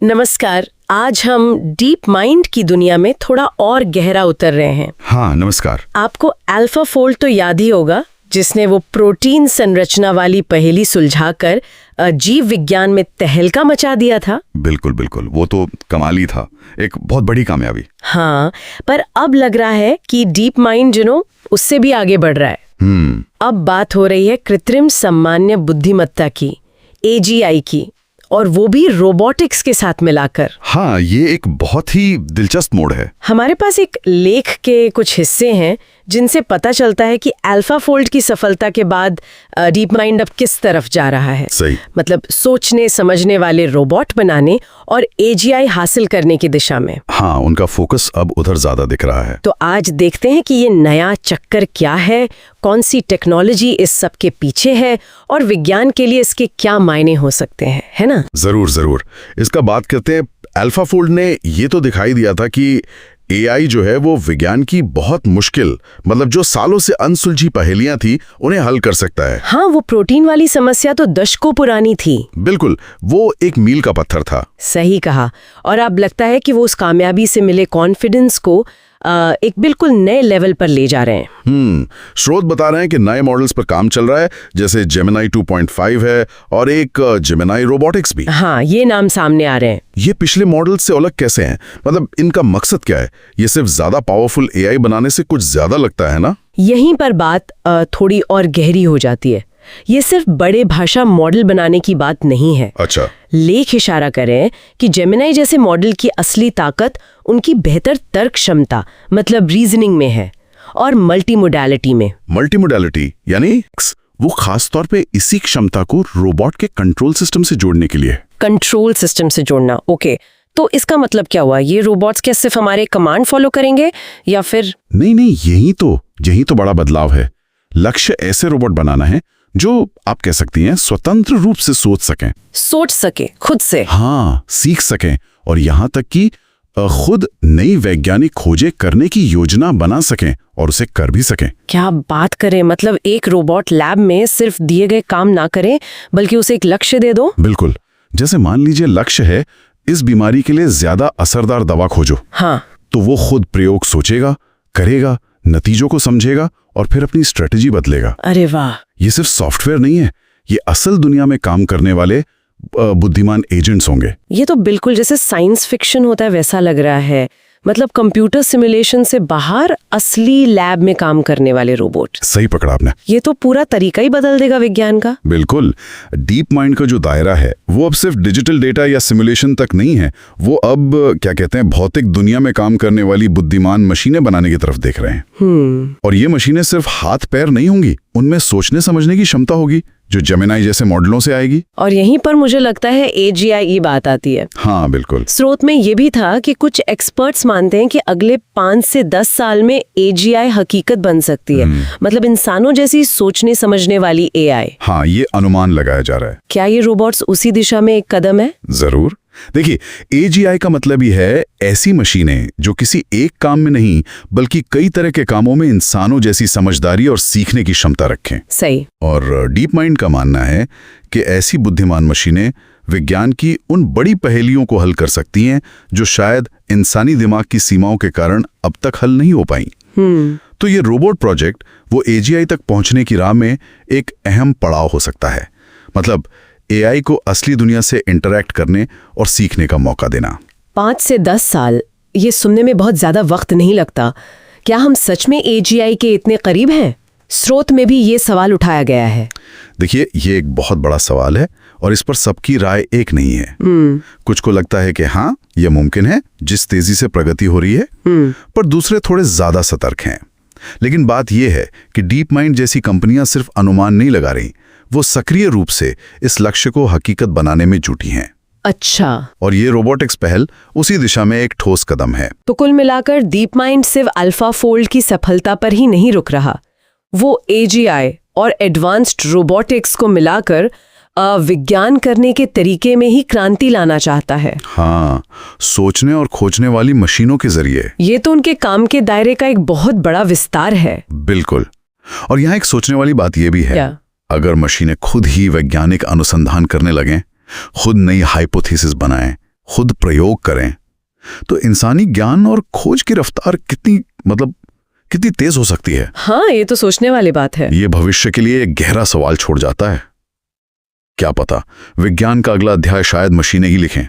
नमस्कार। आज हम डीप माइंड की दुनिया में थोड़ा और गहरा उतर रहे हैं। हाँ नमस्कार। आपको अल्फाफोल्ड तो याद ही होगा, जिसने वो प्रोटीन संरचना वाली पहेली सुलझाकर जीव विज्ञान में तहलका मचा दिया था। बिल्कुल बिल्कुल, वो तो कमाल ही था, एक बहुत बड़ी कामयाबी। हाँ, पर अब लग रहा है कि डीप माइंड उससे भी आगे बढ़ रहा है। अब बात हो रही है कृत्रिम सामान्य बुद्धिमत्ता की, AGI की, और वो भी रोबोटिक्स के साथ मिलाकर। हाँ, ये एक बहुत ही दिलचस्प मोड़ है। हमारे पास एक लेख के कुछ हिस्से हैं जिनसे पता चलता है कि अल्फाफोल्ड की सफलता के बाद डीप माइंड अब किस तरफ जा रहा है। सही। मतलब सोचने समझने वाले रोबोट बनाने और AGI हासिल करने की दिशा में। हाँ, उनका फोकस अब उधर ज्यादा दिख रहा है। तो आज देखते हैं कि ये नया चक्कर क्या है, कौन सी टेक्नोलॉजी इस सब के पीछे है और विज्ञान के लिए इसके क्या मायने हो सकते हैं, है ना? जरूर जरूर, इसका बात करते हैं। अल्फाफोल्ड ने ये तो दिखाई दिया था कि AI जो है वो विज्ञान की बहुत मुश्किल, मतलब जो सालों से अनसुलझी पहेलियां थी, उन्हें हल कर सकता है। हाँ, वो प्रोटीन वाली समस्या तो दशकों पुरानी थी। बिल्कुल, वो एक मील का पत्थर था। सही कहा। और अब लगता है कि वो उस कामयाबी से मिले कॉन्फिडेंस को एक बिल्कुल नए लेवल पर ले जा रहे हैं। स्रोत बता रहे हैं कि नए मॉडल्स पर काम चल रहा है, जैसे जेमिनाई 2.5 है और एक जेमिनाई रोबोटिक्स भी। हाँ, ये नाम सामने आ रहे हैं। ये पिछले मॉडल्स से अलग कैसे हैं? मतलब इनका मकसद क्या है? ये सिर्फ ज्यादा पावरफुल AI बनाने से कुछ ज्यादा लगता है ना? यहीं पर बात थोड़ी और गहरी हो जाती है। ये सिर्फ बड़े भाषा मॉडल बनाने की बात नहीं है। अच्छा। लेख इशारा करें कि जेमिनाई जैसे मॉडल की असली ताकत उनकी बेहतर तर्क क्षमता, मतलब रीजनिंग में है, और मल्टीमोडैलिटी में। मल्टीमोडैलिटी यानी वो खास तौर पे इसी क्षमता को रोबोट के कंट्रोल सिस्टम से जोड़ने के लिए। कंट्रोल सिस्टम से जोड़ना, ओके। तो इसका मतलब क्या हुआ? ये रोबोट्स क्या सिर्फ हमारे कमांड फॉलो करेंगे या फिर? नहीं, यही तो बड़ा बदलाव है। लक्ष्य ऐसे रोबोट बनाना है जो आप कह सकती हैं स्वतंत्र रूप से सोच सके खुद से। हाँ, सीख सकें, और यहाँ तक कि खुद नई वैज्ञानिक खोजें करने की योजना बना सकें और उसे कर भी सकें। क्या बात करें! मतलब एक रोबोट लैब में सिर्फ दिए गए काम ना करे, बल्कि उसे एक लक्ष्य दे दो। बिल्कुल। जैसे मान लीजिए लक्ष्य है इस बीमारी के लिए ज्यादा असरदार दवा खोजो। हाँ। तो वो खुद प्रयोग सोचेगा, करेगा, नतीजों को समझेगा और फिर अपनी स्ट्रेटेजी बदलेगा। अरे वाह! ये सिर्फ सॉफ्टवेयर नहीं है, ये असल दुनिया में काम करने वाले बुद्धिमान एजेंट्स होंगे। ये तो बिल्कुल जैसे साइंस फिक्शन होता है वैसा लग रहा है। मतलब कंप्यूटर सिमुलेशन से बाहर असली लैब में काम करने वाले रोबोट। सही पकड़ा आपने। ये तो पूरा तरीका ही बदल देगा विज्ञान का। बिल्कुल। डीप माइंड का जो दायरा है वो अब सिर्फ डिजिटल डेटा या सिमुलेशन तक नहीं है, वो अब क्या कहते हैं, भौतिक दुनिया में काम करने वाली बुद्धिमान मशीनें बनाने की तरफ देख रहे हैं। और ये मशीनें सिर्फ हाथ पैर नहीं होंगी, उनमें सोचने समझने की क्षमता होगी जो जेमिनाई जैसे मॉडलों से आएगी। और यहीं पर मुझे लगता है AGI की बात आती है। हाँ बिल्कुल। स्रोत में ये भी था कि कुछ एक्सपर्ट्स मानते हैं कि अगले 5 से 10 साल में AGI हकीकत बन सकती है। मतलब इंसानों जैसी सोचने समझने वाली AI। हाँ, ये अनुमान लगाया जा रहा है। क्या ये रोबोट्स उसी दिशा में एक कदम है? जरूर। देखिए, AGI का मतलब ही है ऐसी मशीनें जो किसी एक काम में नहीं बल्कि कई तरह के कामों में इंसानों जैसी समझदारी और सीखने की क्षमता रखें। सही। और डीप माइंड का मानना है कि ऐसी बुद्धिमान मशीनें विज्ञान की उन बड़ी पहेलियों को हल कर सकती हैं जो शायद इंसानी दिमाग की सीमाओं के कारण अब तक हल नहीं हो पाई। तो ये रोबोट प्रोजेक्ट वो AGI तक पहुंचने की राह में एक अहम पड़ाव हो सकता है। मतलब AI को असली दुनिया से इंटरैक्ट करने और सीखने का मौका देना। 5 से 10 साल, ये सुनने में बहुत ज्यादा वक्त नहीं लगता। क्या हम सच में AGI के इतने करीब हैं? स्रोत में भी ये सवाल उठाया गया है। देखिए, ये एक बहुत बड़ा सवाल है और इस पर सबकी राय एक नहीं है। कुछ को लगता है कि हाँ, ये मुमकिन है जिस तेजी से प्रगति हो रही है, पर दूसरे थोड़े ज्यादा सतर्क हैं। लेकिन बात यह है कि डीप माइंड जैसी कंपनियां सिर्फ अनुमान नहीं लगा रही, वो सक्रिय रूप से इस लक्ष्य को हकीकत बनाने में जुटी हैं। अच्छा। और ये रोबोटिक्स पहल उसी दिशा में एक ठोस कदम है। तो कुल मिलाकर डीप माइंड सिर्फ अल्फाफोल्ड की सफलता पर ही नहीं रुक रहा, वो AGI और एडवांस्ड रोबोटिक्स को मिलाकर विज्ञान करने के तरीके में ही क्रांति लाना चाहता है। हाँ, सोचने और खोजने वाली मशीनों के जरिए। ये तो उनके काम के दायरे का एक बहुत बड़ा विस्तार है। बिल्कुल। और यहाँ एक सोचने वाली बात यह भी है, अगर मशीनें खुद ही वैज्ञानिक अनुसंधान करने लगें, खुद नई हाइपोथेसिस बनाएं, खुद प्रयोग करें तो इंसानी ज्ञान और खोज की रफ्तार कितनी तेज हो सकती है। हाँ, ये तो सोचने वाली बात है। ये भविष्य के लिए एक गहरा सवाल छोड़ जाता है। क्या पता विज्ञान का अगला अध्याय शायद मशीनें ही लिखें।